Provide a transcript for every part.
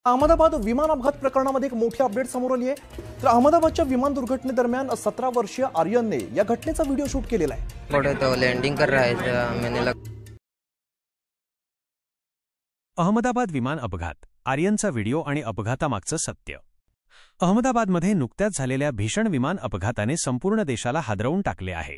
अहमदाबाद विमान अपघात प्रकरणामध्ये एक मोठी अपडेट समोर आली आहे। तर अहमदाबादच्या विमान दुर्घटनेदरम्यान 17 वर्षीय आर्यनने या घटनेचा व्हिडिओ शूट केलेला आहे। थोड़े तो लैंडिंग कर रहा है मैंने अहमदाबाद विमान अपघात, आर्यनचा व्हिडिओ आणि अपघातामागचं सत्य। अहमदाबादमध्ये नुकत्याच झालेल्या भीषण विमान अपघाताने संपूर्ण देशाला हादरवून टाकले आहे।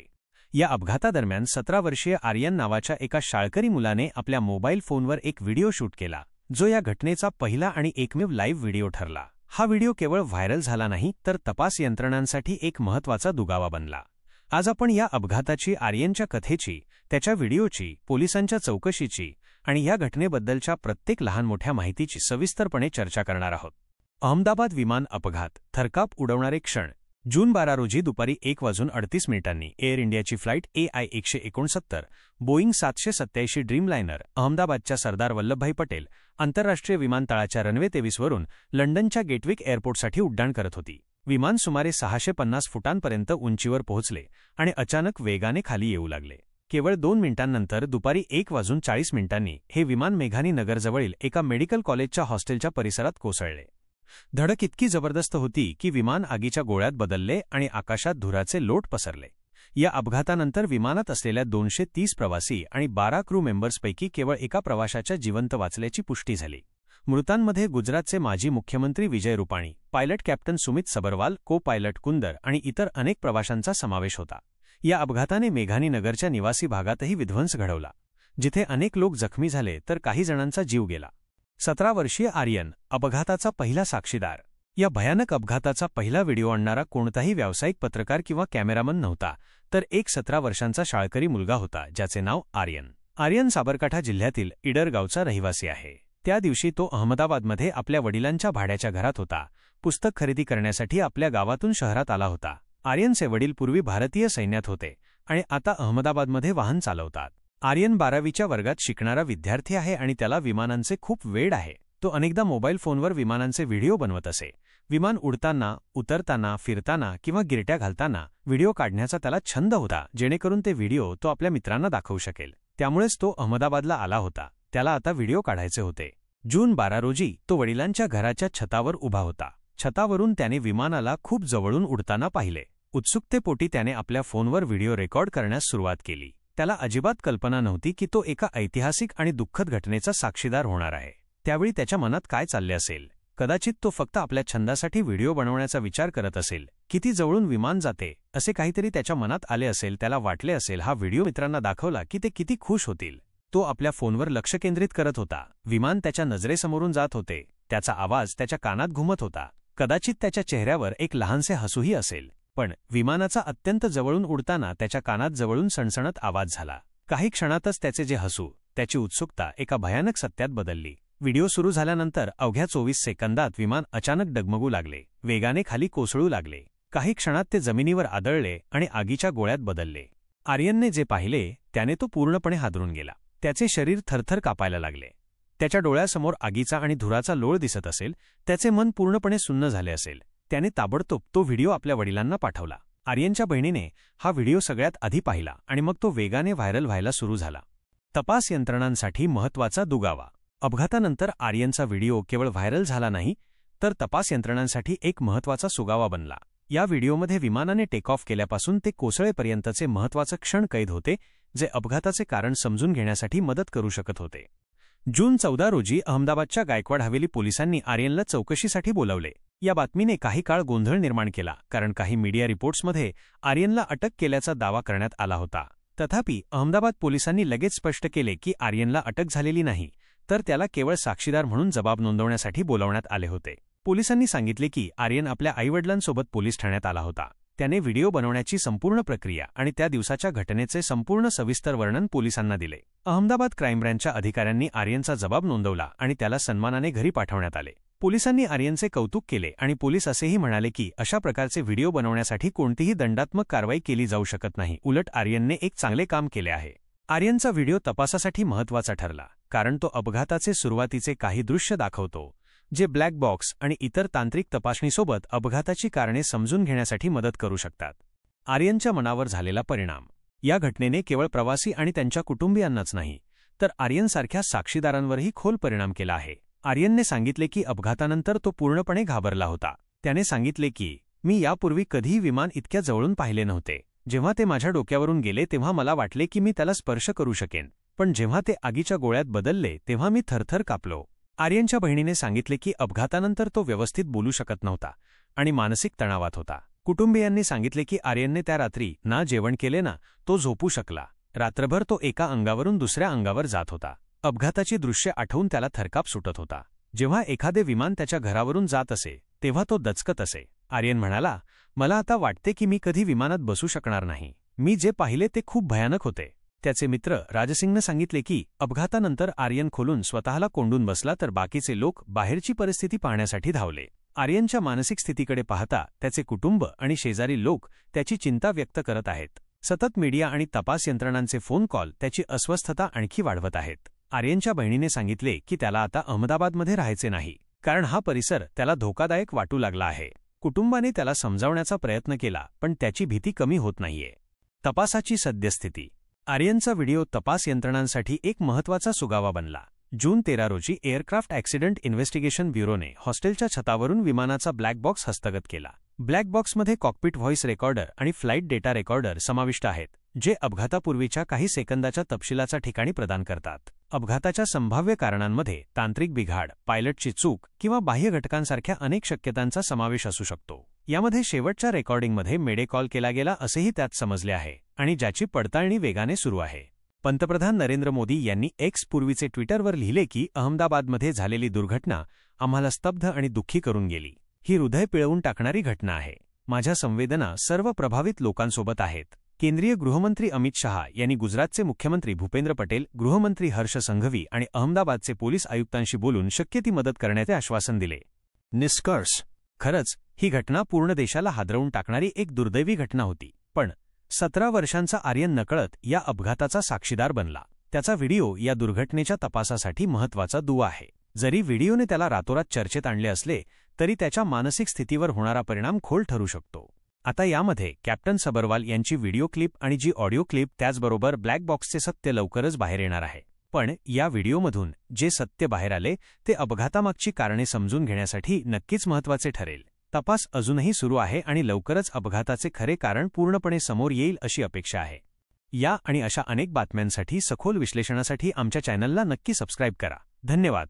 या अपघातादरम्यान 17 वर्षीय आर्यन नावाच्या एका शाळकरी मुलाने आपल्या मोबाईल फोनवर एक व्हिडिओ शूट केला, जो या घटनेचा पहिला आणि एकमेव लाईव्ह व्हिडिओ ठरला। हा व्हिडिओ केवळ व्हायरल झाला नाही, तर तपास यंत्रणांसाठी एक महत्त्वाचा दुगावा बनला। आज आपण या अपघाताची, आर्यनच्या कथेची, त्याच्या व्हिडिओची, पोलिसांच्या चौकशीची आणि या घटनेबद्दलच्या प्रत्येक लहान-मोठ्या माहितीची सविस्तरपणे चर्चा करणार आहोत। अहमदाबाद विमान अपघात, थरकाप उडवणारे क्षण। जून 12 रोजी दुपारी 1:38 एअर इंडियाची flight AI-169 Boeing 787 Dreamliner अहमदाबादच्या Sardar Vallabhbhai Patel आंतरराष्ट्रीय विमानतळाच्या रनवे 23 वरून लंडनच्या गेटविक एअरपोर्टसाठी उड्डाण करत होती। विमान सुमारे 650 फुटांपर्यंत उंचीवर पोहोचले आणि अचानक वेगाने खाली येऊ लागले। केवळ 2 मिनिटांनंतर दुपारी 1:40 हे विमान मेघानी नगरजवळील एका मेडिकल कॉलेजच्या हॉस्टेलच्या परिसरात कोसळले। धडक इतकी जबरदस्त होती की विमान आगीच्या गोळ्यात बदलले आणि आकाशात धुराचे लोट पसरले। या अपघातानंतर विमानात असलेल्या 230 प्रवासी आणि 12 क्रू मेंबर्सपैकी केवळ एका प्रवाशाच्या जिवंत वाचल्याची पुष्टी झाली। मृतांमध्ये गुजरातचे माजी मुख्यमंत्री विजय रुपाणी, पायलट कॅप्टन सुमित सबरवाल, को पायलट कुंदर आणि इतर अनेक प्रवाशांचा समावेश होता। या अपघाताने मेघानी नगरच्या निवासी भागातही विध्वंस घडवला, जिथे अनेक लोक जखमी झाले तर काही जणांचा जीव गेला। 17 वर्षीय आर्यन, अपघाताचा पहिला साक्षीदार। या भयानक अपघाताचा पहिला व्हिडिओ आणणारा कोणताही व्यावसायिक पत्रकार किंवा कॅमेरामन नव्हता, तर एक 17 वर्षांचा शाळकरी मुलगा होता, ज्याचे नाव आर्यन। आर्यन साबरकांठा जिल्ह्यातील ईडर गावचा रहिवासी आहे। त्या दिवशी तो अहमदाबादमध्ये आपल्या वडिलांच्या भाड्याच्या घरात होता। पुस्तक खरेदी करण्यासाठी आपल्या गावातून शहरात आला होता। आर्यनचे वडील पूर्वी भारतीय सैन्यात होते आणि आता अहमदाबादमध्ये वाहन चालवतात। आर्यन 12वीच्या वर्गात शिकणारा विद्यार्थी आहे आणि त्याला विमानांचे खूप वेड आहे। तो अनेकदा मोबाईल फोनवर विमानांचे व्हिडिओ बनवत असे। विमान उडताना, उतरताना, फिरताना किंवा गिरट्या घालताना व्हिडिओ काढण्याचा त्याला छंद होता, जेणेकरून ते व्हिडिओ तो आपल्या मित्रांना दाखवू शकेल। त्यामुळेच तो अहमदाबादला आला होता। त्याला आता व्हिडिओ काढायचे होते। जून 12 रोजी तो वडिलांच्या घराच्या छतावर उभा होता। छतावरून त्याने विमानाला खूप जवळून उडताना पाहिले। उत्सुकतेपोटी त्याने आपल्या फोनवर व्हिडिओ रेकॉर्ड करण्यास सुरुवात केली। त्याला अजिबात कल्पना नव्हती की तो एका ऐतिहासिक आणि दुःखद घटनेचा साक्षीदार होणार आहे। त्यावेळी त्याच्या मनात काय चालले असेल? कदाचित तो फक्त आपल्या छंदासाठी व्हिडिओ बनवण्याचा विचार करत असेल। किती जवळून विमान जाते, असे काहीतरी त्याच्या मनात आले असेल। त्याला वाटले असेल, हा व्हिडिओ मित्रांना दाखवला की ते किती खुश होतील। तो आपल्या फोनवर लक्ष केंद्रित करत होता। विमान त्याच्या नजरेसमोरून जात होते। त्याचा आवाज त्याच्या कानात घुमत होता। कदाचित त्याच्या चेहऱ्यावर एक लहानसे हसूही असेल। पण विमानाचा अत्यंत जवळून उडताना त्याच्या कानात जवळून सणसणत आवाज झाला। काही क्षणातच त्याचे जे हसू, त्याची उत्सुकता एका भयानक सत्यात बदलली। व्हिडिओ सुरू झाल्यानंतर अवघ्या 24 सेकंदात विमान अचानक डगमगू लागले, वेगाने खाली कोसळू लागले। काही क्षणात ते जमिनीवर आदळले आणि आगीच्या गोळ्यात बदलले। आर्यनने जे पाहिले त्याने तो पूर्णपणे हादरून गेला। त्याचे शरीर थरथर कापायला लागले। त्याच्या डोळ्यासमोर आगीचा आणि धुराचा लोळ दिसत असेल। त्याचे मन पूर्णपणे सुन्न झाले असेल। त्याने ताबडतोब तो व्हिडिओ आपल्या वडिलांना पाठवला। आर्यनच्या बहिणीने हा व्हिडिओ सगळ्यात आधी पाहिला आणि मग तो वेगाने व्हायरल व्हायला सुरू झाला। तपास यंत्रणांसाठी महत्त्वाचा दुगावा। अपघातानंतर आर्यनचा व्हिडिओ केवळ व्हायरल झाला नाही, तर तपास यंत्रणांसाठी एक महत्त्वाचा सुगावा बनला। या व्हिडिओमध्ये विमानाने टेक ऑफ केल्यापासून ते कोसळेपर्यंतचे महत्त्वाचे क्षण कैद होते, जे अपघाताचे कारण समजून घेण्यासाठी मदत करू शकत होते। जून 14 रोजी अहमदाबादच्या गायकवाड हवेली पोलिसांनी आर्यनला चौकशीसाठी बोलावले। या बातमीने काही काळ गोंधळ निर्माण केला, कारण काही मीडिया रिपोर्ट्समध्ये आर्यनला अटक केल्याचा दावा करण्यात आला होता। तथापि अहमदाबाद पोलिसांनी लगेच स्पष्ट केले की आर्यनला अटक झालेली नाही, तर त्याला केवळ साक्षीदार म्हणून जबाब नोंदवण्यासाठी बोलावण्यात आले होते। पोलिसांनी सांगितले की आर्यन आपल्या आईवडिलांसोबत पोलीस ठाण्यात आला होता। त्याने व्हिडिओ बनवण्याची संपूर्ण प्रक्रिया आणि त्या दिवसाच्या घटनेचे संपूर्ण सविस्तर वर्णन पोलिसांना दिले। अहमदाबाद क्राईम ब्रँचच्या अधिकाऱ्यांनी आर्यनचा जबाब नोंदवला आणि त्याला सन्मानाने घरी पाठवण्यात आले। पोलिसांनी आर्यनचे कौतुक केले आणि पोलीस असेही म्हणाले की अशा प्रकारचे व्हिडिओ बनवण्यासाठी कोणतीही दंडात्मक कारवाई केली जाऊ शकत नाही। उलट आर्यनने एक चांगले काम केले आहे। आर्यनचा व्हिडिओ तपासासाठी महत्त्वाचा ठरला, कारण तो अपघाताचे सुरुवातीचे काही दृश्य दाखवतो, जे ब्लॅक बॉक्स आणि इतर तांत्रिक तपासणीसोबत अपघाताची कारणे समजून घेण्यासाठी मदत करू शकतात। आर्यनच्या मनावर झालेला परिणाम। या घटनेने केवळ प्रवासी आणि त्यांच्या कुटुंबियांनाच नाही, तर आर्यनसारख्या साक्षीदारांवरही खोल परिणाम केला आहे। आर्यनने सांगितले की अपघातानंतर तो पूर्णपणे घाबरला होता. त्याने सांगितले की मी यापूर्वी कधीही विमान इतक्या जवळून पाहिले नव्हते. जेव्हा ते माझ्या डोक्यावरून गेले तेव्हा मला वाटले की मी त्याला स्पर्श करू शकेन, पण जेव्हा ते आगीच्या गोळ्यात बदलले तेव्हा मी थरथर कापलो. आर्यनच्या बहिणीने सांगितले की अपघातानंतर तो व्यवस्थित बोलू शकत नव्हता आणि मानसिक तणावात होता. कुटुंबियांनी सांगितले की आर्यनने त्या रात्री ना जेवण केले ना तो झोपू शकला. रात्रभर तो एका अंगावरून दुसऱ्या अंगावर जात होता. अपघाताची दृश्ये आठवून त्याला थरकाप सुटत होता. जेव्हा एखादे विमान त्याच्या घरावरून जात असे तेव्हा तो दचकत असे. आर्यन म्हणाला, मला आता वाटते की मी कधी विमानात बसू शकणार नाही. मी जे पाहिले ते खूप भयानक होते. त्याचे मित्र राजसिंगने सांगितले की अपघातानंतर आर्यन खोलून स्वतःला कोंडून बसला तर बाकीचे लोक बाहेरची परिस्थिती पाहण्यासाठी धावले. आर्यनच्या मानसिक स्थितीकडे पाहता त्याचे कुटुंब आणि शेजारी लोक त्याची चिंता व्यक्त करत आहेत. सतत मीडिया आणि तपास यंत्रणांचे फोन कॉल त्याची अस्वस्थता आणखी वाढवत आहेत. आर्यनच्या बहिणीने सांगितले की त्याला आता अहमदाबादमध्ये राहायचे नाही, कारण हा परिसर त्याला धोकादायक वाटू लागला आहे. कुटुंबाने त्याला समजावण्याचा प्रयत्न केला, पण त्याची भीती कमी होत नाहीये. तपासाची सद्यस्थिती. आर्यनचा व्हिडिओ तपास यंत्रणांसाठी एक महत्त्वाचा सुगावा बनला. जून 13 रोजी एअरक्राफ्ट ॲक्सिडेंट इन्व्हेस्टिगेशन ब्युरोने हॉस्टेलच्या छतावरून विमानाचा ब्लॅक बॉक्स हस्तगत केला. ब्लॅक बॉक्समध्ये कॉकपिट व्हॉइस रेकॉर्डर आणि फ्लाईट डेटा रेकॉर्डर समाविष्ट आहेत, जे अपघातापूर्वीच्या काही सेकंदाच्या तपशिलाचा ठिकाणी प्रदान करतात. अपघाताच्या संभाव्य कारणांमध्ये तांत्रिक बिघाड, पायलटची चूक किंवा बाह्य घटकांसारख्या अनेक शक्यतांचा समावेश असू शकतो. यामध्ये शेवटच्या रेकॉर्डिंगमध्ये मेडे कॉल केला गेला असेही त्यात समजले आहे आणि ज्याची पडताळणी वेगाने सुरू आहे. पंतप्रधान नरेंद्र मोदी यांनी एक्स पूर्वीचे ट्विटरवर लिहिले की अहमदाबादमध्ये झालेली दुर्घटना आम्हाला स्तब्ध आणि दुःखी करून गेली. ही हृदय पिळवून टाकणारी घटना आहे. माझ्या संवेदना सर्व प्रभावित लोकांसोबत आहेत. केंद्रीय गृहमंत्री अमित शहा यांनी गुजरातचे मुख्यमंत्री भूपेंद्र पटेल, गृहमंत्री हर्ष संघवी आणि अहमदाबादचे पोलीस आयुक्तांशी बोलून शक्य ती मदत करण्याचे आश्वासन दिले. निष्कर्ष. खरंच ही घटना पूर्ण देशाला हादरवून टाकणारी एक दुर्दैवी घटना होती, पण 17 वर्षांचा आर्यन नकळत या अपघाताचा साक्षीदार बनला. त्याचा व्हिडिओ या दुर्घटनेच्या तपासासाठी महत्त्वाचा दुवा आहे. जरी व्हिडिओने त्याला रातोरात चर्चेत आणले असले तरी त्याच्या मानसिक स्थितीवर होणारा परिणाम खोल ठरू शकतो. आता यामध्ये कॅप्टन सबरवाल यांची व्हिडिओ क्लिप आणि जी ऑडिओ क्लिप, त्याचबरोबर ब्लॅक बॉक्सचे सत्य लवकरच बाहेर येणार आहे. पण या व्हिडिओमधून जे सत्य बाहेर आले ते अपघातामागची कारणे समजून घेण्यासाठी नक्कीच महत्त्वाचे ठरेल. तपास अजूनही सुरू आहे आणि लवकरच अपघाताचे खरे कारण पूर्णपणे समोर येईल अशी अपेक्षा आहे. या आणि अशा अनेक बातम्यांसाठी सखोल विश्लेषणासाठी आमच्या चॅनलला नक्की सबस्क्राईब करा. धन्यवाद.